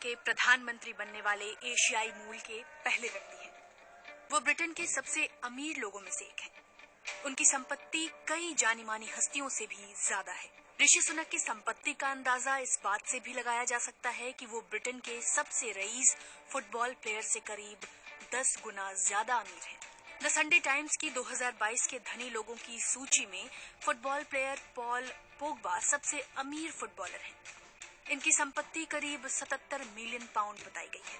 के प्रधानमंत्री बनने वाले एशियाई मूल के पहले व्यक्ति हैं। वो ब्रिटेन के सबसे अमीर लोगों में से एक हैं। उनकी संपत्ति कई जानी मानी हस्तियों से भी ज्यादा है। ऋषि सुनक की संपत्ति का अंदाजा इस बात से भी लगाया जा सकता है कि वो ब्रिटेन के सबसे रईस फुटबॉल प्लेयर से करीब 10 गुना ज्यादा अमीर हैं। द संडे टाइम्स की 2022 के धनी लोगों की सूची में फुटबॉल प्लेयर पॉल पोग्बा सबसे अमीर फुटबॉलर हैं। इनकी संपत्ति करीब 77 मिलियन पाउंड बताई गई है।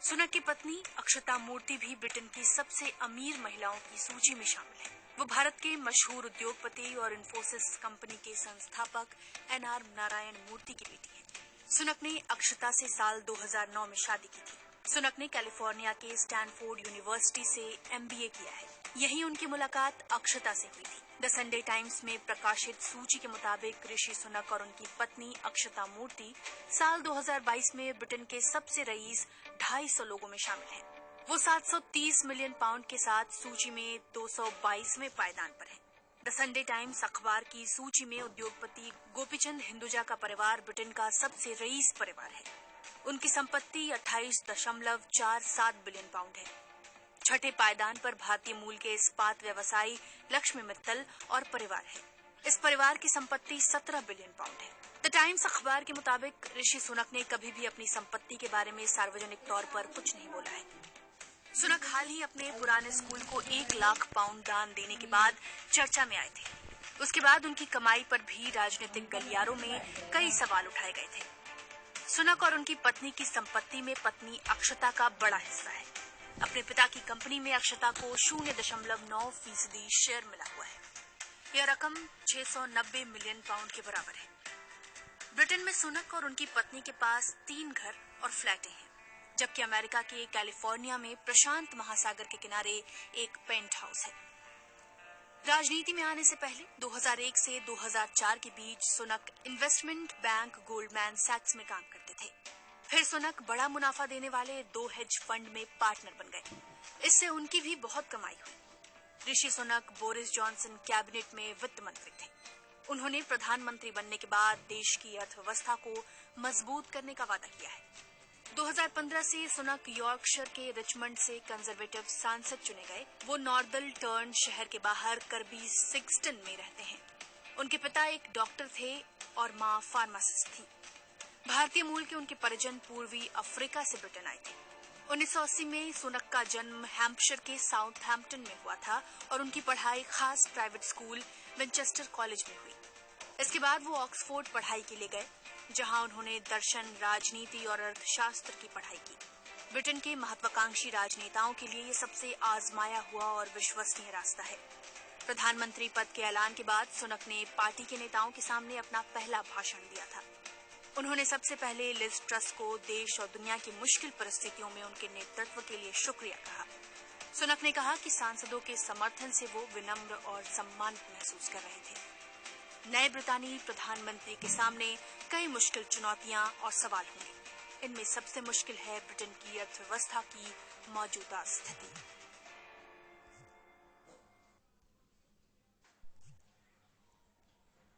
सुनक की पत्नी अक्षता मूर्ति भी ब्रिटेन की सबसे अमीर महिलाओं की सूची में शामिल है। वो भारत के मशहूर उद्योगपति और इन्फोसिस कंपनी के संस्थापक एनआर नारायण मूर्ति की बेटी है। सुनक ने अक्षता से साल 2009 में शादी की थी। सुनक ने कैलिफोर्निया के स्टैनफोर्ड यूनिवर्सिटी से एमबीए किया है। यहीं उनकी मुलाकात अक्षता से हुई थी। द संडे टाइम्स में प्रकाशित सूची के मुताबिक ऋषि सुनक और उनकी पत्नी अक्षता मूर्ति साल 2022 में ब्रिटेन के सबसे रईस 250 लोगों में शामिल हैं। वो 730 मिलियन पाउंड के साथ सूची में 222वें पायदान पर है। द संडे टाइम्स अखबार की सूची में उद्योगपति गोपीचंद हिंदुजा का परिवार ब्रिटेन का सबसे रईस परिवार है। उनकी संपत्ति 28.47 बिलियन पाउंड है। छठे पायदान पर भारतीय मूल के इस्पात व्यवसायी लक्ष्मी मित्तल और परिवार है। इस परिवार की संपत्ति 17 बिलियन पाउंड है। द टाइम्स अखबार के मुताबिक ऋषि सुनक ने कभी भी अपनी संपत्ति के बारे में सार्वजनिक तौर पर कुछ नहीं बोला है। सुनक हाल ही अपने पुराने स्कूल को 1 लाख पाउंड दान देने के बाद चर्चा में आए थे। उसके बाद उनकी कमाई पर भी राजनीतिक गलियारों में कई सवाल उठाए गए थे। सुनक और उनकी पत्नी की संपत्ति में पत्नी अक्षता का बड़ा हिस्सा है। अपने पिता की कंपनी में अक्षता को 0.9% शेयर मिला हुआ है। यह रकम 690 मिलियन पाउंड के बराबर है। ब्रिटेन में सुनक और उनकी पत्नी के पास 3 घर और फ्लैटें हैं, जबकि अमेरिका के कैलिफोर्निया में प्रशांत महासागर के किनारे एक पेंट हाउस है। राजनीति में आने से पहले 2001 से 2004 के बीच सुनक इन्वेस्टमेंट बैंक गोल्डमैन सैक्स में काम करते थे। फिर सुनक बड़ा मुनाफा देने वाले 2 हेज फंड में पार्टनर बन गए। इससे उनकी भी बहुत कमाई हुई। Rishi Sunak Boris Johnson cabinet में वित्त मंत्री थे। उन्होंने प्रधानमंत्री बनने के बाद देश की अर्थव्यवस्था को मजबूत करने का वादा किया है। 2015 से सुनक यॉर्कशायर के रिचमंड से कंजर्वेटिव सांसद चुने गए। वो नॉर्दल टर्न शहर के बाहर करबी सिक्सटन में रहते हैं। उनके पिता एक डॉक्टर थे और मां फार्मासिस्ट थी। भारतीय मूल के उनके परिजन पूर्वी अफ्रीका से ब्रिटेन आए थे। 1980 में सुनक का जन्म हैम्पशायर के साउथहैम्पटन में हुआ था और उनकी पढ़ाई खास प्राइवेट स्कूल विंचेस्टर कॉलेज में हुई। इसके बाद वो ऑक्सफोर्ड पढ़ाई के लिए गए, जहां उन्होंने दर्शन, राजनीति और अर्थशास्त्र की पढ़ाई की। ब्रिटेन के महत्वाकांक्षी राजनेताओं के लिए ये सबसे आजमाया हुआ और विश्वसनीय रास्ता है। प्रधानमंत्री पद के ऐलान के बाद सुनक ने पार्टी के नेताओं के सामने अपना पहला भाषण दिया था। उन्होंने सबसे पहले लिज ट्रस को देश और दुनिया की मुश्किल परिस्थितियों में उनके नेतृत्व के लिए शुक्रिया कहा। सुनक ने कहा कि सांसदों के समर्थन से वो विनम्र और सम्मानित महसूस कर रहे थे। नए ब्रितानी प्रधानमंत्री के सामने कई मुश्किल चुनौतियां और सवाल होंगे। इनमें सबसे मुश्किल है ब्रिटेन की अर्थव्यवस्था की मौजूदा स्थिति।